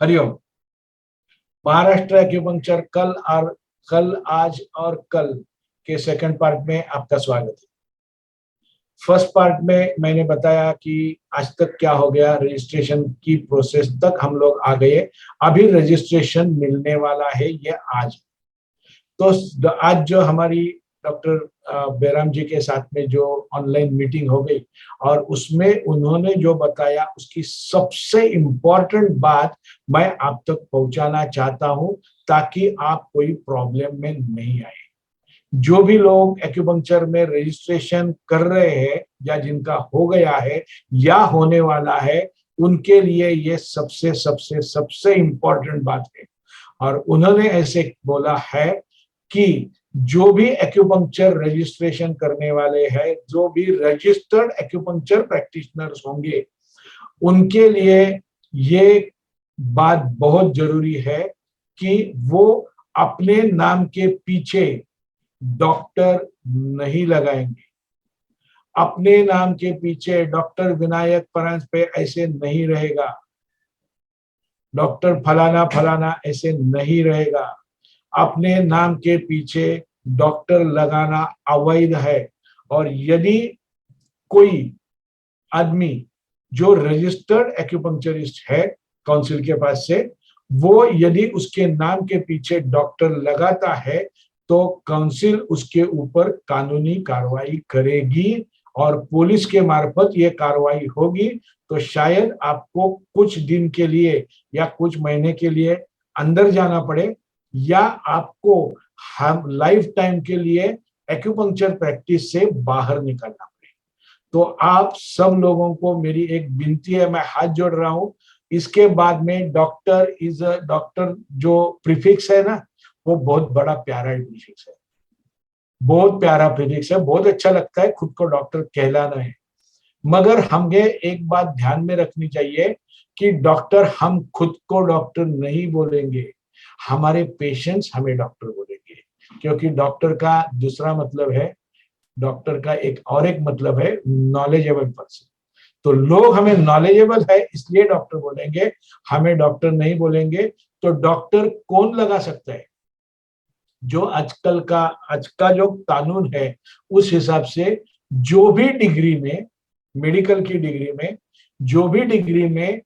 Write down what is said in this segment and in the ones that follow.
Hariom. Maharashtra acupuncture कल आज और कल के सेकंड पार्ट में आपका स्वागत है। फर्स्ट पार्ट में मैंने बताया कि आज तक क्या हो गया, रजिस्ट्रेशन की प्रोसेस तक हम लोग आ गए। अभी रजिस्ट्रेशन मिलने वाला है, ये आज। तो आज जो हमारी डॉक्टर बेराम जी के साथ में जो ऑनलाइन मीटिंग हो गई और उसमें उन्होंने जो बताया उसकी सबसे इम्पोर्टेंट बात मैं आप तक पहुंचाना चाहता हूं, ताकि आप कोई प्रॉब्लम में नहीं आए। जो भी लोग एक्यूपंक्चर में रजिस्ट्रेशन कर रहे हैं या जिनका हो गया है या होने वाला है, उनके लिए ये सबसे सबसे सबसे इम्पोर्टेंट बात है। और उन्होंने ऐसे बोला है कि जो भी एक्यूपंक्चर रजिस्ट्रेशन करने वाले हैं, जो भी रजिस्टर्ड एक्यूपंक्चर प्रैक्टिशनर्स होंगे, उनके लिए ये बात बहुत जरूरी है कि वो अपने नाम के पीछे डॉक्टर नहीं लगाएंगे। अपने नाम के पीछे डॉक्टर विनायक परांजपे ऐसे नहीं रहेगा, डॉक्टर फलाना फलाना ऐसे नहीं रहेगा। अपने नाम के पीछे डॉक्टर लगाना अवैध है। और यदि कोई आदमी जो रजिस्टर्ड एक्यूपंक्चरिस्ट है काउंसिल के पास से, वो यदि उसके नाम के पीछे डॉक्टर लगाता है तो काउंसिल उसके ऊपर कानूनी कार्रवाई करेगी और पुलिस के मार्फत ये कार्रवाई होगी। तो शायद आपको कुछ दिन के लिए या कुछ महीने के लिए अंदर जाना पड़े, या आपको हम लाइफ टाइम के लिए एक्यूपंक्चर प्रैक्टिस से बाहर निकलना पड़े। तो आप सब लोगों को मेरी एक विनती है, मैं हाथ जोड़ रहा हूं। इसके बाद में डॉक्टर इज अ डॉक्टर जो प्रीफिक्स है ना, वो बहुत बड़ा प्यारा प्रीफिक्स है, बहुत प्यारा प्रीफिक्स है, बहुत अच्छा लगता है खुद को डॉक्टर कहलाना है। मगर हमें एक बात ध्यान में रखनी चाहिए कि डॉक्टर, हम खुद को डॉक्टर नहीं बोलेंगे, हमारे पेशेंट्स हमें डॉक्टर बोलेंगे। क्योंकि डॉक्टर का दूसरा मतलब है, डॉक्टर का एक मतलब है नॉलेजेबल पर्सन। तो लोग हमें नॉलेजेबल है इसलिए डॉक्टर बोलेंगे, हमें डॉक्टर नहीं बोलेंगे। तो डॉक्टर कौन लगा सकता है? जो आज का जो कानून है उस हिसाब से जो भी डिग्री में, मेडिकल की डिग्री में, जो भी डिग्री में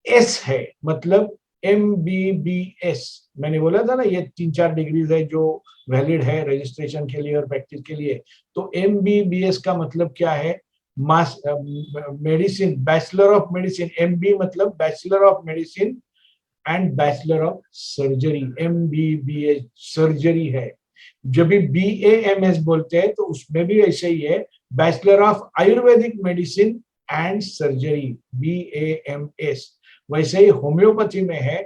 एस है, मतलब MBBS, मैंने बोला था ना ये 3-4 डिग्रीज है जो वैलिड है रजिस्ट्रेशन के लिए और प्रैक्टिस के लिए। तो MBBS का मतलब क्या है? Mass medicine, bachelor of medicine. MB मतलब bachelor of medicine and bachelor of surgery. MBBS surgery है। जब भी BAMS बोलते हैं तो उसमें भी ऐसे ही है, bachelor of Ayurvedic medicine and surgery, BAMS। वैसे ही होम्योपैथी में है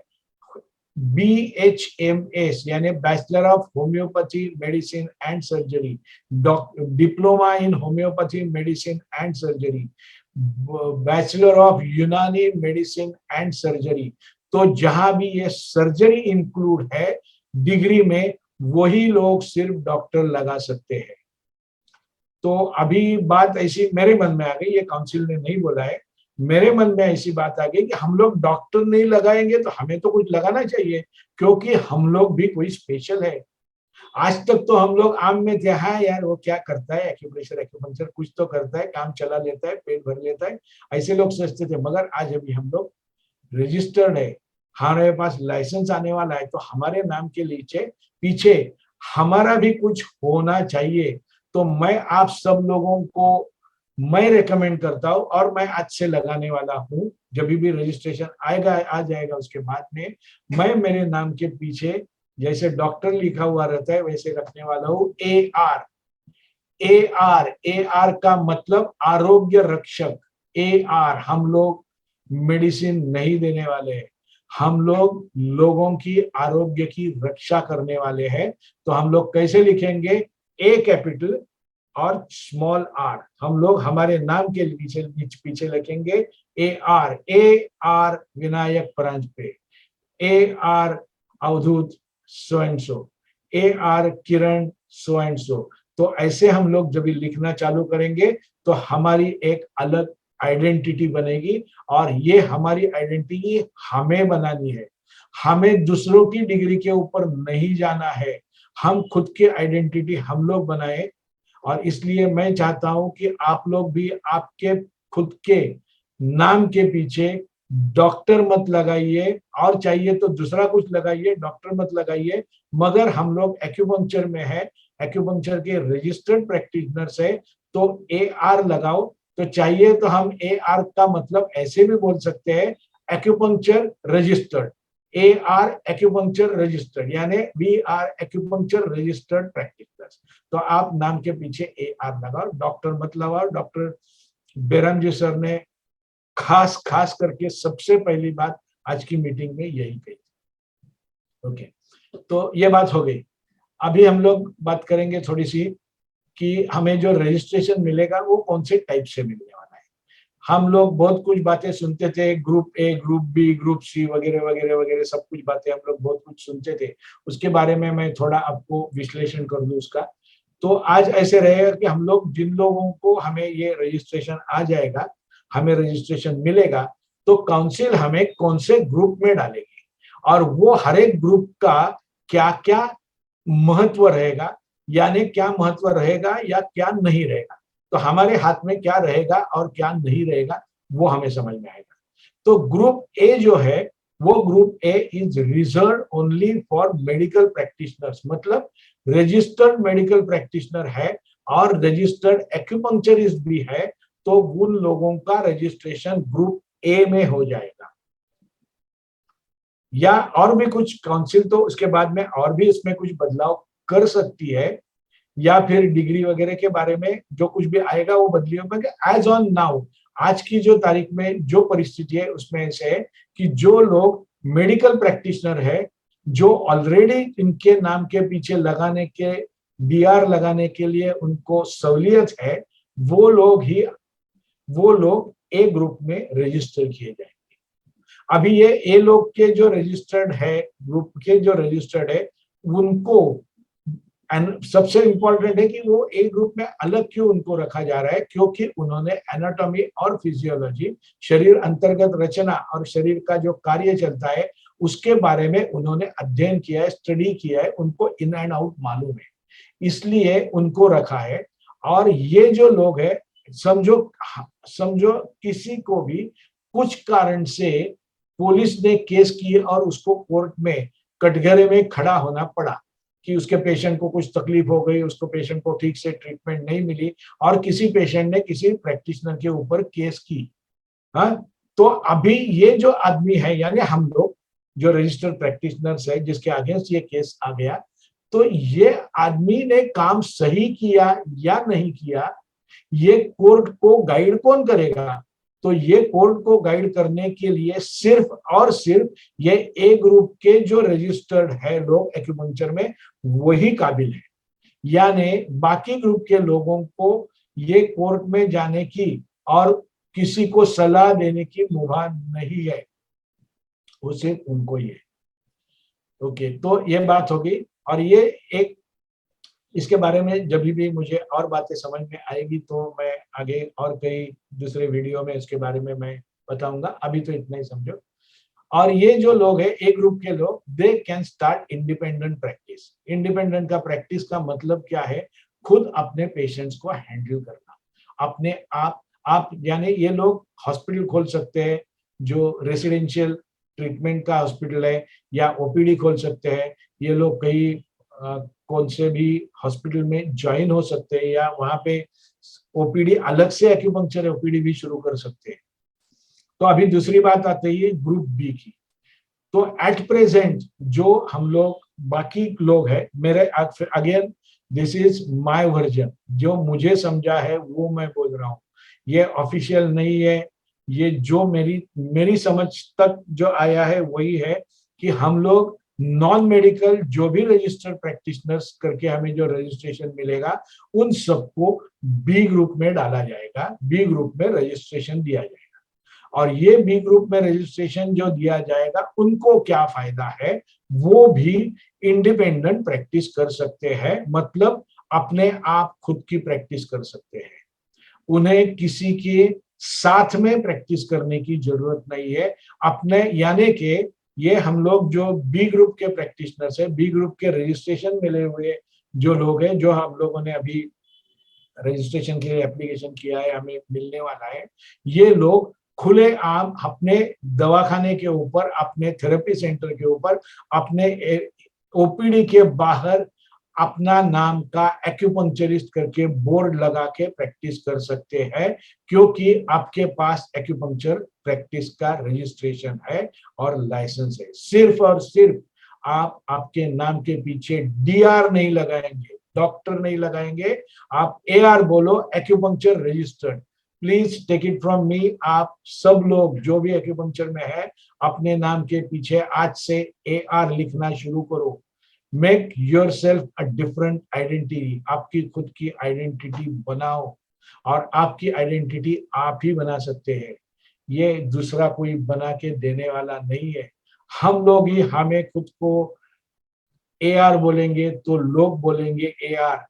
BHMS, यानी bachelor of homeopathy medicine and surgery, diploma in homeopathy medicine and surgery, bachelor of यूनानी मेडिसिन एंड सर्जरी। तो जहां भी ये सर्जरी इंक्लूड है डिग्री में, वही लोग सिर्फ डॉक्टर लगा सकते हैं। तो अभी बात ऐसी मेरे मन में आ गई, ये काउंसिल ने नहीं बोला है, मेरे मन में ऐसी बात आ गई कि हम लोग डॉक्टर नहीं लगाएंगे तो हमें तो कुछ लगाना चाहिए, क्योंकि हम लोग भी कोई स्पेशल है। आज तक तो हम लोग आम में थे, हाँ यार वो क्या करता है, एक्यूप्रेशर एक्यूपंक्चर कुछ तो करता है, काम चला लेता है, पेट भर लेता है, ऐसे लोग सोचते थे। मगर आज अभी हम लोग रजिस्टर्ड है, हमारे पास लाइसेंस आने वाला है, तो हमारे नाम के नीचे पीछे हमारा भी कुछ होना चाहिए। तो मैं आप सब लोगों को मैं रेकमेंड करता हूं, और मैं आज से लगाने वाला हूं। जब भी रजिस्ट्रेशन आएगा आ जाएगा उसके बाद में मैं मेरे नाम के पीछे जैसे डॉक्टर लिखा हुआ रहता है वैसे रखने वाला हूं AR। AR का मतलब आरोग्य रक्षक। AR, हम लोग मेडिसिन नहीं देने वाले हैं, हम लोग लोगों की आरोग्य की रक्षा करने वाले हैं। तो हम लोग कैसे लिखेंगे? A कैपिटल और स्मॉल r। हम लोग हमारे नाम के पीछे पीछे लिखेंगे AR Vinayak Paranjpe, AR Avadhoot so and so, AR Kiran so and so. तो ऐसे हम लोग जब लिखना चालू करेंगे तो हमारी एक अलग आइडेंटिटी बनेगी और ये हमारी आइडेंटिटी हमें बनानी है। हमें दूसरों की डिग्री के ऊपर नहीं जाना है, हम खुद की आइडेंटिटी हम लोग बनाए। और इसलिए मैं चाहता हूं कि आप लोग भी आपके खुद के नाम के पीछे डॉक्टर मत लगाइए, और चाहिए तो दूसरा कुछ लगाइए, डॉक्टर मत लगाइए। मगर हम लोग एक्यूपंक्चर में है, एक्यूपंक्चर के रजिस्टर्ड प्रैक्टिशनर्स है, तो AR लगाओ। तो चाहिए तो हम AR का मतलब ऐसे भी बोल सकते हैं, acupuncture registered, AR acupuncture registered, यानी we are acupuncture registered practitioners. तो आप नाम के पीछे AR लगाओ, डॉक्टर मत लगाओ। डॉक्टर बेरम जी सर ने खास खास करके सबसे पहली बात आज की मीटिंग में यही कही। ओके, तो ये बात हो गई। अभी हम लोग बात करेंगे थोड़ी सी कि हमें जो रजिस्ट्रेशन मिलेगा वो कौन से टाइप से मिलने वाला है। हम लोग बहुत कुछ बातें सुनते थे, group A, group B, group C वगैरह वगैरह वगैरह, सब कुछ बातें हम लोग बहुत कुछ सुनते थे। उसके बारे में मैं थोड़ा आपको विश्लेषण कर दूं उसका। तो आज ऐसे रहेगा कि हम लोग जिन लोगों को हमें ये रजिस्ट्रेशन आ जाएगा, हमें रजिस्ट्रेशन मिलेगा, तो काउंसिल हमें कौन से ग्रुप में डालेगी और वो हर एक ग्रुप का क्या क्या महत्व रहेगा, यानी क्या महत्व रहेगा या क्या नहीं रहेगा, तो हमारे हाथ में क्या रहेगा और क्या नहीं रहेगा वो हमें समझ में आएगा। तो ग्रुप ए जो है, वो group A is reserve only for medical practitioners, मतलब रजिस्टर्ड मेडिकल प्रैक्टिशनर है और रजिस्टर्ड एक्यूपंक्चरिस्ट भी है, तो उन लोगों का रजिस्ट्रेशन ग्रुप ए में हो जाएगा। या और भी कुछ काउंसिल तो उसके बाद में और भी इसमें कुछ बदलाव कर सकती है, या फिर डिग्री वगैरह के बारे में जो कुछ भी आएगा वो बदलियों में। एज ऑन नाउ, आज की जो तारीख में जो परिस्थिति है उसमें ऐसे है कि जो लोग मेडिकल प्रैक्टिशनर है, जो ऑलरेडी इनके नाम के पीछे लगाने के DR लगाने के लिए उनको सहूलियत है, वो लोग ए ग्रुप में रजिस्टर किए जाएंगे। अभी ये ए लोग के जो रजिस्टर्ड है, ग्रुप के जो रजिस्टर्ड है, उनको सबसे इंपॉर्टेंट है कि वो ए ग्रुप में अलग क्यों उनको रखा जा रहा है, क्योंकि उन्होंने एनाटॉमी और फिजियोलॉजी, शरीर अंतर्गत रचना और शरीर का जो कार्य चलता है उसके बारे में उन्होंने अध्ययन किया है, स्टडी किया है, उनको इन एंड आउट मालूम है, इसलिए उनको रखा है। और ये जो लोग है, समझो समझो किसी को भी कुछ कारण से पुलिस ने केस किए और उसको कोर्ट में कटघरे में खड़ा होना पड़ा कि उसके पेशेंट को कुछ तकलीफ हो गई, उसको पेशेंट को ठीक से ट्रीटमेंट नहीं मिली और किसी पेशेंट ने किसी प्रैक्टिशनर के ऊपर केस की। हाँ, तो अभी ये जो आदमी है, यानी हम लोग जो रजिस्टर्ड प्रैक्टिशनर्स है जिसके अगेंस्ट ये केस आ गया, तो ये आदमी ने काम सही किया या नहीं किया, ये कोर्ट को गाइड कौन करेगा? तो ये कोर्ट को गाइड करने के लिए सिर्फ और सिर्फ ये ए ग्रुप के जो रजिस्टर्ड है लोग एक्यूपंक्चर में, वही काबिल है। यानी बाकी ग्रुप के लोगों को ये कोर्ट में जाने की और किसी को सलाह देने की मुभा नहीं है, वो सिर्फ उनको ही है। ओके, तो ये बात होगी। और ये एक, इसके बारे में जब भी मुझे और बातें समझ में आएगी तो मैं आगे और कई दूसरे वीडियो में इसके बारे में मैं बताऊंगा, अभी तो इतना ही समझो। और ये जो लोग हैं, एक ग्रुप के लोग, they can start independent practice. Independent का प्रैक्टिस का मतलब क्या है? खुद अपने पेशेंट्स को हैंडल करना अपने आप यानी ये लोग हॉस्पिटल खोल सकते हैं, जो रेसिडेंशियल ट्रीटमेंट का हॉस्पिटल है, या OPD खोल सकते हैं। ये लोग कई कौन से भी हॉस्पिटल में ज्वाइन हो सकते हैं, या वहां पे OPD अलग से एक्यूपंक्चर OPD भी शुरू कर सकते हैं। तो अभी दूसरी बात आती है ग्रुप बी की। तो एट प्रेजेंट जो हम लोग बाकी लोग हैं, मेरे again this is my version, जो मुझे समझा है वो मैं बोल रहा हूँ, ये ऑफिशियल नहीं है। ये जो मेरी समझ तक जो आया है वही है कि हम लोग नॉन मेडिकल जो भी रजिस्टर्ड प्रैक्टिशनर्स करके हमें जो रजिस्ट्रेशन मिलेगा, उन सबको बी ग्रुप में डाला जाएगा, बी ग्रुप में रजिस्ट्रेशन दिया जाएगा। और ये बी ग्रुप में रजिस्ट्रेशन जो दिया जाएगा, उनको क्या फायदा है? वो भी इंडिपेंडेंट प्रैक्टिस कर सकते हैं, मतलब अपने आप खुद की प्रैक्टिस कर सकते हैं। उन्हें किसी की साथ में प्रैक्टिस करने की जरूरत नहीं है अपने, यानी कि ये हम लोग जो बी ग्रुप के प्रैक्टिशनर्स है, बी ग्रुप के रजिस्ट्रेशन मिले हुए जो लोग हैं, जो हम लोगों ने अभी रजिस्ट्रेशन के लिए एप्लीकेशन किया है, हमें मिलने वाला है, ये लोग खुले आम अपने दवाखाने के ऊपर, अपने थेरेपी सेंटर के ऊपर, अपने ओपीडी के बाहर अपना नाम का एक्यूपंक्चरिस्ट करके बोर्ड लगा के प्रैक्टिस कर सकते हैं, क्योंकि आपके पास एक्यूपंक्चर प्रैक्टिस का रजिस्ट्रेशन है और लाइसेंस है। सिर्फ और सिर्फ आप आपके नाम के पीछे डीआर नहीं लगाएंगे, डॉक्टर नहीं लगाएंगे, आप एआर बोलो, acupuncture registered. Please take it from me, आप सब लोग जो भी एक्यूपंक्चर में है अपने नाम के पीछे आज से एआर लिखना शुरू करो। Make your self a different identity, आपकी खुद की आइडेंटिटी बनाओ, और आपकी आइडेंटिटी आप ही बना सकते हैं, ये दूसरा कोई बना के देने वाला नहीं है। हम लोग ही हमें खुद को एआर बोलेंगे तो लोग बोलेंगे एआर,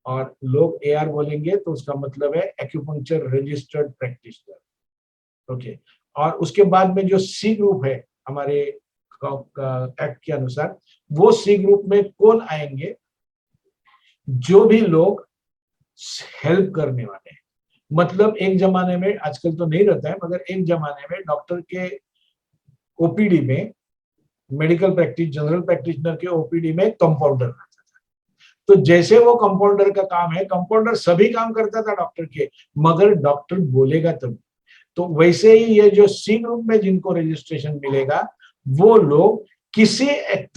और लोग एआर बोलेंगे तो उसका मतलब है एक्यूपंक्चर रजिस्टर्ड प्रैक्टिशनर। ओके, और उसके बाद में जो सी ग्रुप है हमारे एक्ट के अनुसार, वो सी ग्रुप में कौन आएंगे? जो भी लोग हेल्प करने वाले हैं। मतलब एक जमाने में, आजकल तो नहीं रहता है, मगर एक जमाने में डॉक्टर के ओपीडी में, मेडिकल प्रैक्टिस जनरल प्रैक्टिशनर के ओपीडी में कंपाउंडर रहता था। तो जैसे वो कंपाउंडर का काम है, कंपाउंडर सभी काम करता था डॉक्टर के, मगर डॉक्टर बोलेगा तब। तो वैसे ही ये जो सी ग्रुप में जिनको रजिस्ट्रेशन मिलेगा, वो लोग किसी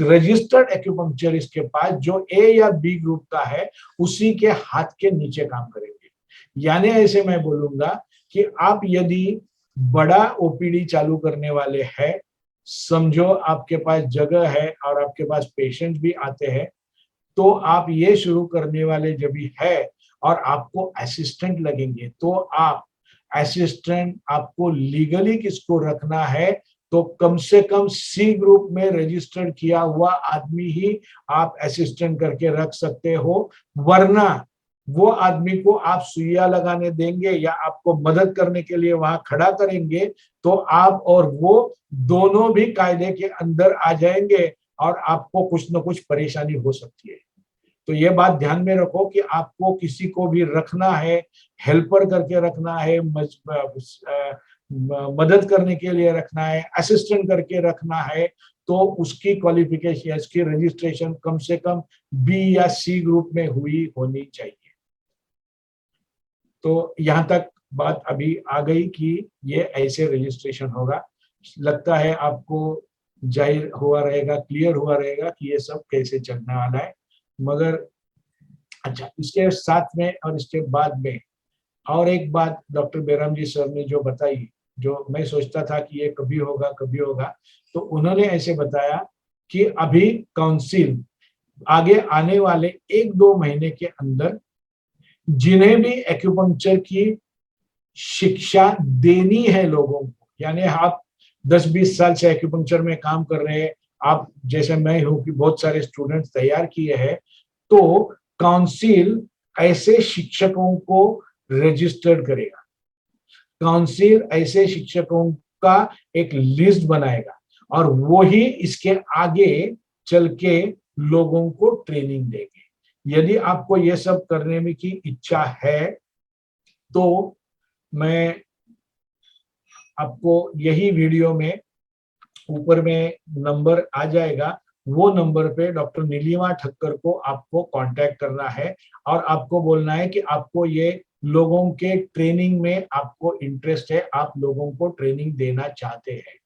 रजिस्टर्ड एक्यूपंक्चरिस्ट के पास जो ए या बी ग्रुप का है, उसी के हाथ के नीचे काम करेंगे। यानी ऐसे मैं बोलूंगा कि आप यदि बड़ा ओपीडी चालू करने वाले हैं, समझो आपके पास जगह है और आपके पास पेशेंट भी आते हैं, तो आप ये शुरू करने वाले जब भी है और आपको असिस्टेंट लगेंगे, तो आप असिस्टेंट आपको लीगली किसको रखना है, तो कम से कम सी ग्रुप में रजिस्टर्ड किया हुआ आदमी ही आप असिस्टेंट करके रख सकते हो। वरना वो आदमी को आप सुइया लगाने देंगे या आपको मदद करने के लिए वहां खड़ा करेंगे, तो आप और वो दोनों भी कायदे के अंदर आ जाएंगे और आपको कुछ न कुछ परेशानी हो सकती है। तो ये बात ध्यान में रखो कि आपको किसी को भी रखना है, हेल्पर करके रखना है, मदद करने के लिए रखना है, असिस्टेंट करके रखना है, तो उसकी क्वालिफिकेशन, इसकी रजिस्ट्रेशन कम से कम बी या सी ग्रुप में हुई होनी चाहिए। तो यहां तक बात अभी आ गई कि ये ऐसे रजिस्ट्रेशन होगा। लगता है आपको जाहिर हुआ रहेगा, क्लियर हुआ रहेगा कि ये सब कैसे चलने वाला है। मगर अच्छा, इसके साथ में और इसके बाद में और एक बात डॉक्टर बेराम जी सर ने जो बताई, जो मैं सोचता था कि ये कभी होगा कभी होगा, तो उन्होंने ऐसे बताया कि अभी काउंसिल आगे आने वाले 1-2 महीने के अंदर जिन्हें भी एक्यूपंक्चर की शिक्षा देनी है लोगों को, यानी आप 10-20 साल से एक्यूपंक्चर में काम कर रहे हैं, आप जैसे मैं हूं कि बहुत सारे स्टूडेंट्स तैयार किए हैं, तो काउंसिल ऐसे शिक्षकों को रजिस्टर्ड करेगा। काउंसिल ऐसे शिक्षकों का एक लिस्ट बनाएगा और वो ही इसके आगे चल के लोगों को ट्रेनिंग देंगे। यदि आपको ये सब करने में की इच्छा है, तो मैं आपको यही वीडियो में ऊपर में नंबर आ जाएगा, वो नंबर पे डॉक्टर नीलिमा ठक्कर को आपको कांटेक्ट करना है और आपको बोलना है कि आपको ये लोगों के ट्रेनिंग में आपको इंटरेस्ट है, आप लोगों को ट्रेनिंग देना चाहते हैं।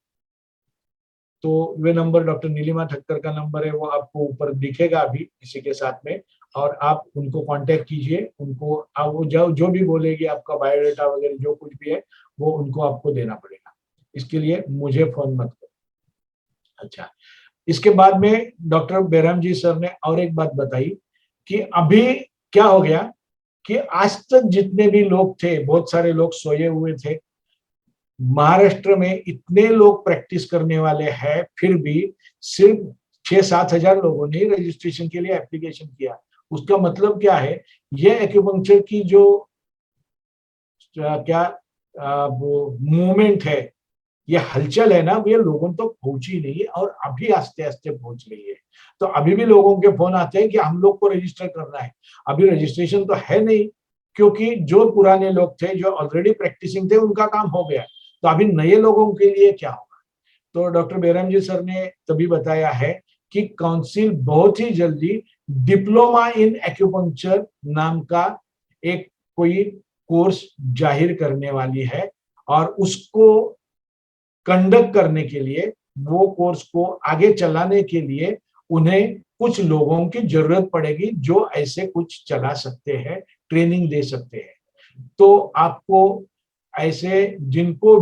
तो वे नंबर डॉक्टर नीलिमा ठक्कर का नंबर है, वो आपको ऊपर दिखेगा अभी इसी के साथ में, और आप उनको कांटेक्ट कीजिए। उनको आप वो जो भी बोलेगी, आपका बायोडाटा वगैरह जो कुछ भी है, वो उनको आपको देना पड़ेगा। इसके लिए मुझे फोन मत करो। अच्छा, इसके बाद में डॉक्टर बेराम जी सर ने और एक बात बताई कि अभी क्या हो गया कि आज तक जितने भी लोग थे, बहुत सारे लोग सोए हुए थे। महाराष्ट्र में इतने लोग प्रैक्टिस करने वाले हैं, फिर भी सिर्फ 6-7 हजार लोगों ने रजिस्ट्रेशन के लिए एप्लीकेशन किया। उसका मतलब क्या है, ये एक्यूपंक्चर की जो क्या वो मूवमेंट है, ये हलचल है ना, ये लोगों तक पहुंची नहीं है और अभी आस्ते आस्ते पहुंच रही है। तो अभी भी लोगों के फोन आते हैं कि हम लोग को रजिस्टर करना है। अभी रजिस्ट्रेशन तो है नहीं, क्योंकि जो पुराने लोग थे, जो ऑलरेडी प्रैक्टिसिंग थे, उनका काम हो गया। तो अभी नए लोगों के लिए क्या होगा? तो डॉक्टर बेराम जी सर ने तभी बताया है कि काउंसिल बहुत ही जल्दी डिप्लोमा इन एक्यूपंक्चर नाम का एक कोई कोर्स जाहिर करने वाली है, और उसको कंडक्ट करने के लिए, वो कोर्स को आगे चलाने के लिए उन्हें कुछ लोगों की जरूरत पड़ेगी जो ऐसे कुछ चला सकते हैं, ट्रेनिंग दे सकते हैं। तो आपको ऐसे जिनको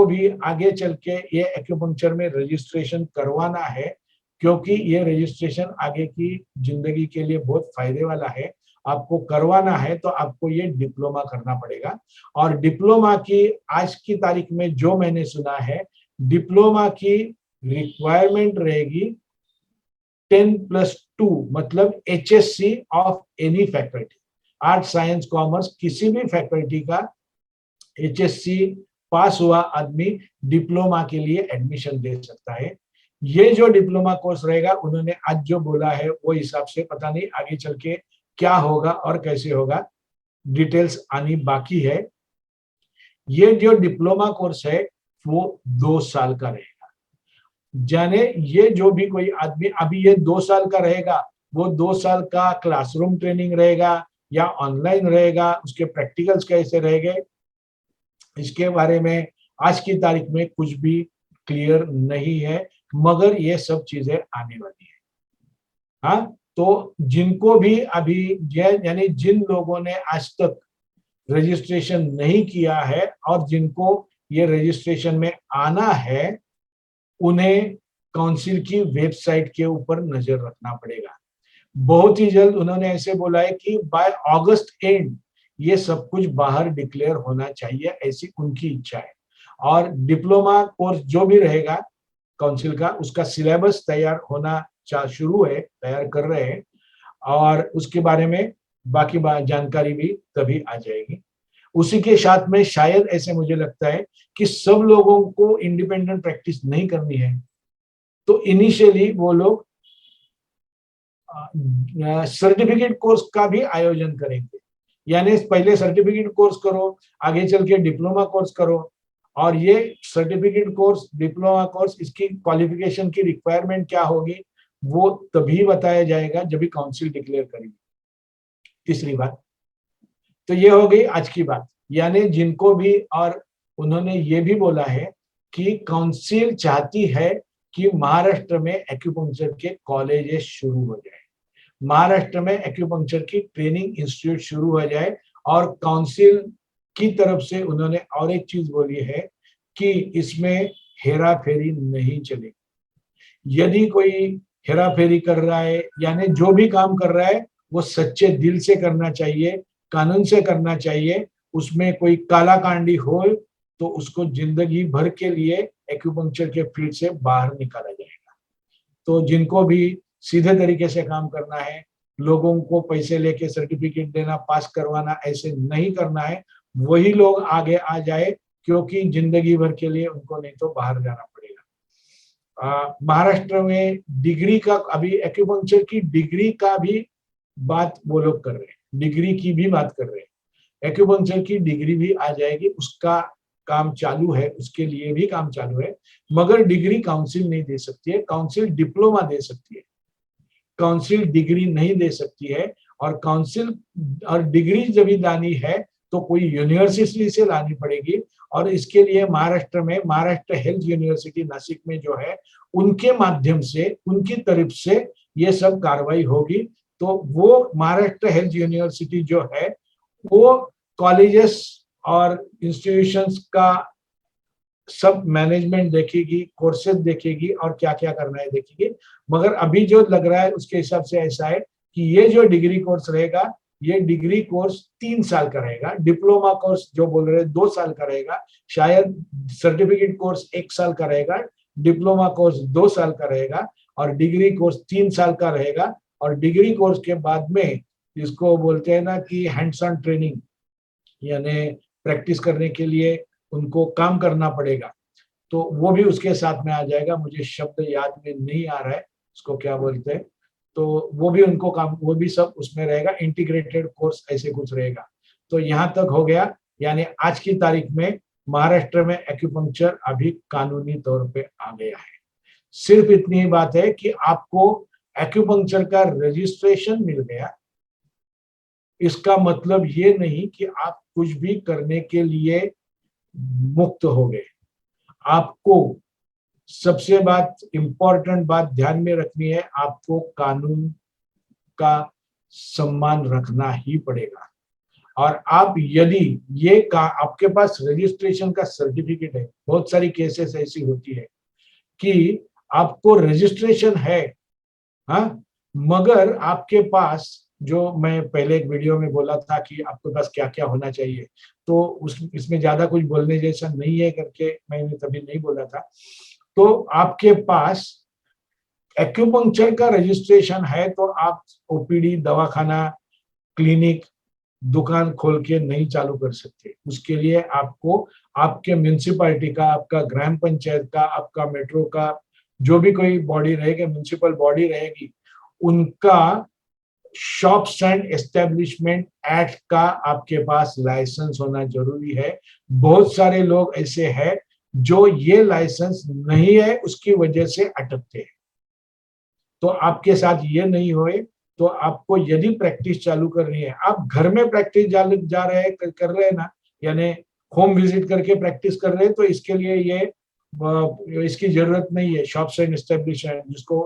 भी आगे चल के ये एक्यूपंक्चर में रजिस्ट्रेशन करवाना है, क्योंकि ये रजिस्ट्रेशन आगे की जिंदगी के लिए बहुत फायदे वाला है, आपको करवाना है तो आपको ये डिप्लोमा करना पड़ेगा। और डिप्लोमा की आज की तारीख में जो मैंने सुना है, डिप्लोमा की रिक्वायरमेंट रहेगी 10+2, मतलब HSC of any faculty, art science commerce किसी भी फैकल्टी का HSC पास हुआ आदमी डिप्लोमा के लिए एडमिशन ले सकता है। ये जो डिप्लोमा कोर्स रहेगा, उन्होंने आज जो बोला है वो हिसाब से पता नहीं आगे चल के क्या होगा और कैसे होगा, डिटेल्स आनी बाकी है। ये जो डिप्लोमा कोर्स है वो 2 साल का रहेगा। जाने ये जो भी कोई आदमी अभी ये 2 साल का रहेगा, वो 2 साल का क्लासरूम ट्रेनिंग रहेगा या ऑनलाइन रहेगा, उसके प्रैक्टिकल्स कैसे रहेंगे, इसके बारे में आज की तारीख में कुछ भी क्लियर नहीं है, मगर ये सब चीजें आने वाली है। हाँ, तो जिनको भी अभी यानी जिन लोगों ने आज तक रजिस्ट्रेशन नहीं किया है और जिनको ये रजिस्ट्रेशन में आना है, उन्हें काउंसिल की वेबसाइट के ऊपर नजर रखना पड़ेगा। बहुत ही जल्द उन्होंने ऐसे बोला है कि बाय अगस्त एंड ये सब कुछ बाहर डिक्लेयर होना चाहिए, ऐसी उनकी इच्छा है। और डिप्लोमा कोर्स जो भी रहेगा काउंसिल का, उसका सिलेबस तैयार होना शुरू है, तैयार कर रहे हैं, और उसके बारे में बाकी जानकारी भी तभी आ जाएगी। उसी के साथ में शायद ऐसे मुझे लगता है कि सब लोगों को इंडिपेंडेंट प्रैक्टिस नहीं करनी है, तो इनिशियली वो लोग सर्टिफिकेट कोर्स का भी आयोजन करेंगे। यानी पहले सर्टिफिकेट कोर्स करो, आगे चल के डिप्लोमा कोर्स करो, और ये सर्टिफिकेट कोर्स, डिप्लोमा कोर्स, इसकी क्वालिफिकेशन की रिक्वायरमेंट क्या होगी वो तभी बताया जाएगा जब भी काउंसिल डिक्लेयर करेगी। तीसरी बात तो ये हो गई आज की बात, यानी जिनको भी, और उन्होंने ये भी बोला है कि काउंसिल चाहती है कि महाराष्ट्र में एक्यूपंक्चर के कॉलेजेस शुरू हो जाए, महाराष्ट्र में एक्यूपंक्चर की ट्रेनिंग इंस्टीट्यूट शुरू हो जाए। और काउंसिल की तरफ से उन्होंने और एक चीज बोली है कि इसमें हेरा फेरी नहीं चलेगी। यदि कोई हेरा फेरी कर रहा है, यानी जो भी काम कर रहा है वो सच्चे दिल से करना चाहिए, कानून से करना चाहिए, उसमें कोई काला कांडी हो तो उसको जिंदगी भर के लिए एक्यूपंक्चर के फील्ड से बाहर निकाला जाएगा। तो जिनको भी सीधे तरीके से काम करना है, लोगों को पैसे लेके सर्टिफिकेट देना, पास करवाना, ऐसे नहीं करना है, वही लोग आगे आ जाए, क्योंकि जिंदगी भर के लिए उनको नहीं तो बाहर जाना पड़ेगा। महाराष्ट्र में डिग्री का, अभी एक्यूपंक्चर की डिग्री का भी बात वो लोग कर रहे हैं, डिग्री की भी बात कर रहे हैं, एक्यूपंक्चर की डिग्री भी आ जाएगी, उसका काम चालू है, उसके लिए भी काम चालू है। मगर डिग्री काउंसिल नहीं दे सकती है, काउंसिल डिप्लोमा दे सकती है, काउंसिल डिग्री नहीं दे सकती है। और काउंसिल और डिग्री जब भी लानी है तो कोई यूनिवर्सिटी से लानी पड़ेगी, और इसके लिए महाराष्ट्र में महाराष्ट्र हेल्थ यूनिवर्सिटी नासिक में जो है, उनके माध्यम से, उनकी तरफ से ये सब कार्रवाई होगी। तो वो महाराष्ट्र हेल्थ यूनिवर्सिटी जो है वो कॉलेजेस और इंस्टीट्यूशंस का सब मैनेजमेंट देखेगी, कोर्सेज देखेगी, और क्या क्या करना है देखेगी। मगर अभी जो लग रहा है उसके हिसाब से ऐसा है कि ये जो डिग्री कोर्स रहेगा, ये डिग्री कोर्स 3 साल का रहेगा, डिप्लोमा कोर्स जो बोल रहे हैं 2 साल का रहेगा, शायद सर्टिफिकेट कोर्स 1 साल का रहेगा, डिप्लोमा कोर्स 2 साल का रहेगा, और डिग्री कोर्स 3 साल का रहेगा। और डिग्री कोर्स के बाद में इसको बोलते हैं ना कि हैंड्स ऑन ट्रेनिंग, यानी प्रैक्टिस करने के लिए उनको काम करना पड़ेगा, तो वो भी उसके साथ में आ जाएगा। मुझे शब्द याद में नहीं आ रहा है उसको क्या बोलते हैं, तो वो भी उनको काम, वो भी सब उसमें रहेगा, इंटीग्रेटेड कोर्स ऐसे कुछ रहेगा। तो यहाँ तक हो गया, यानी आज की तारीख में महाराष्ट्र में एक्यूपंक्चर अभी कानूनी तौर पे आ गया है। सिर्फ इतनी ही बात है कि आपको एक्यूपंक्चर का रजिस्ट्रेशन मिल गया, इसका मतलब ये नहीं कि आप कुछ भी करने के लिए मुक्त हो गए। आपको सबसे बात, इंपॉर्टेंट बात ध्यान में रखनी है, आपको कानून का सम्मान रखना ही पड़ेगा। और आप यदि ये का आपके पास रजिस्ट्रेशन का सर्टिफिकेट है, बहुत सारी केसेस ऐसी होती है कि आपको रजिस्ट्रेशन है, हाँ, मगर आपके पास, जो मैं पहले एक वीडियो में बोला था कि आपके पास क्या क्या होना चाहिए, तो उस इसमें ज्यादा कुछ बोलने जैसा नहीं है करके मैंने तभी नहीं बोला था। तो आपके पास एक्यूपंक्चर का रजिस्ट्रेशन है तो आप ओपीडी, दवाखाना, क्लिनिक, दुकान खोल के नहीं चालू कर सकते। उसके लिए आपको आपके म्यूनिसिपालिटी का, आपका ग्राम पंचायत का, आपका मेट्रो का, जो भी कोई बॉडी रहेगी, म्यूनिसिपल बॉडी रहेगी, उनका शॉप्स एंड एस्टेब्लिशमेंट एक्ट का आपके पास लाइसेंस होना जरूरी है। बहुत सारे लोग ऐसे हैं जो ये लाइसेंस नहीं है उसकी वजह से अटकते हैं। तो आपके साथ ये नहीं होए, तो आपको यदि प्रैक्टिस चालू करनी है, आप घर में प्रैक्टिस जा रहे हैं, कर रहे हैं ना, यानी होम विजिट करके प्रैक्टिस कर रहे हैं, तो इसके लिए ये इसकी जरूरत नहीं है, शॉप्स एंड एस्टेब्लिशमेंट जिसको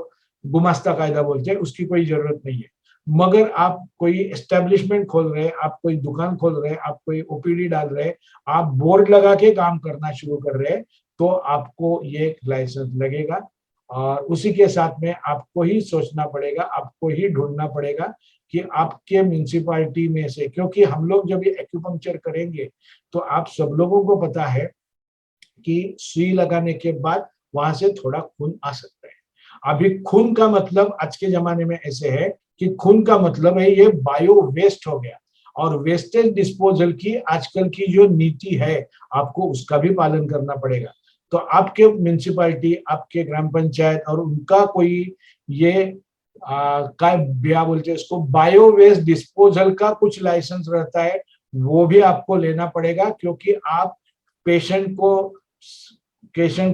गुमास्ता कायदा बोलते हैं, उसकी कोई जरूरत नहीं है। मगर आप कोई एस्टेब्लिशमेंट खोल रहे हैं, आप कोई दुकान खोल रहे हैं, आप कोई ओपीडी डाल रहे हैं, आप बोर्ड लगा के काम करना शुरू कर रहे हैं, तो आपको ये लाइसेंस लगेगा। और उसी के साथ में आपको ही सोचना पड़ेगा, आपको ही ढूंढना पड़ेगा कि आपके म्यूनिसिपालिटी में से, क्योंकि हम लोग जब ये एक्यूपंक्चर करेंगे तो आप सब लोगों को पता है कि सुई लगाने के बाद वहां से थोड़ा खून आ सकता है। अभी खून का मतलब आज के जमाने में ऐसे है कि खून का मतलब है ये बायो वेस्ट हो गया, और वेस्टेज डिस्पोजल की आजकल की जो नीति है आपको उसका भी पालन करना पड़ेगा। तो आपके म्यूनिसिपालिटी, आपके ग्राम पंचायत और उनका कोई ये क्या बोलते हैं इसको, बायो वेस्ट डिस्पोजल का कुछ लाइसेंस रहता है, वो भी आपको लेना पड़ेगा, क्योंकि आप पेशेंट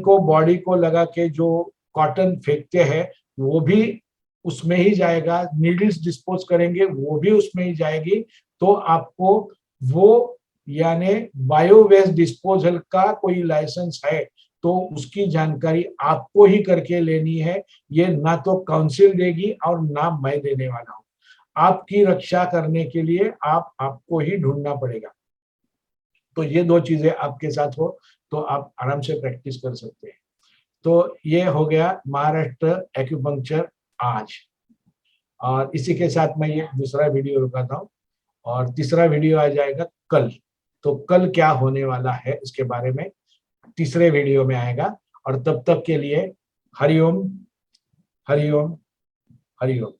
को बॉडी को लगा के जो कॉटन फेंकते हैं वो भी उसमें ही जाएगा, नीडल्स डिस्पोज करेंगे वो भी उसमें ही जाएगी। तो आपको वो यानी बायो वेस्ट डिस्पोजल का कोई लाइसेंस है तो उसकी जानकारी आपको ही करके लेनी है। ये ना तो काउंसिल देगी और ना मैं देने वाला हूं। आपकी रक्षा करने के लिए आपको ही ढूंढना पड़ेगा। तो ये दो चीजें आपके साथ हो तो आप आराम से प्रैक्टिस कर सकते हैं। तो ये हो गया महाराष्ट्र एक्यूपंक्चर आज, और इसी के साथ मैं ये दूसरा वीडियो रुकाता हूँ और तीसरा वीडियो आ जाएगा कल। तो कल क्या होने वाला है इसके बारे में तीसरे वीडियो में आएगा। और तब तक के लिए हरिओम, हरिओम, हरिओम।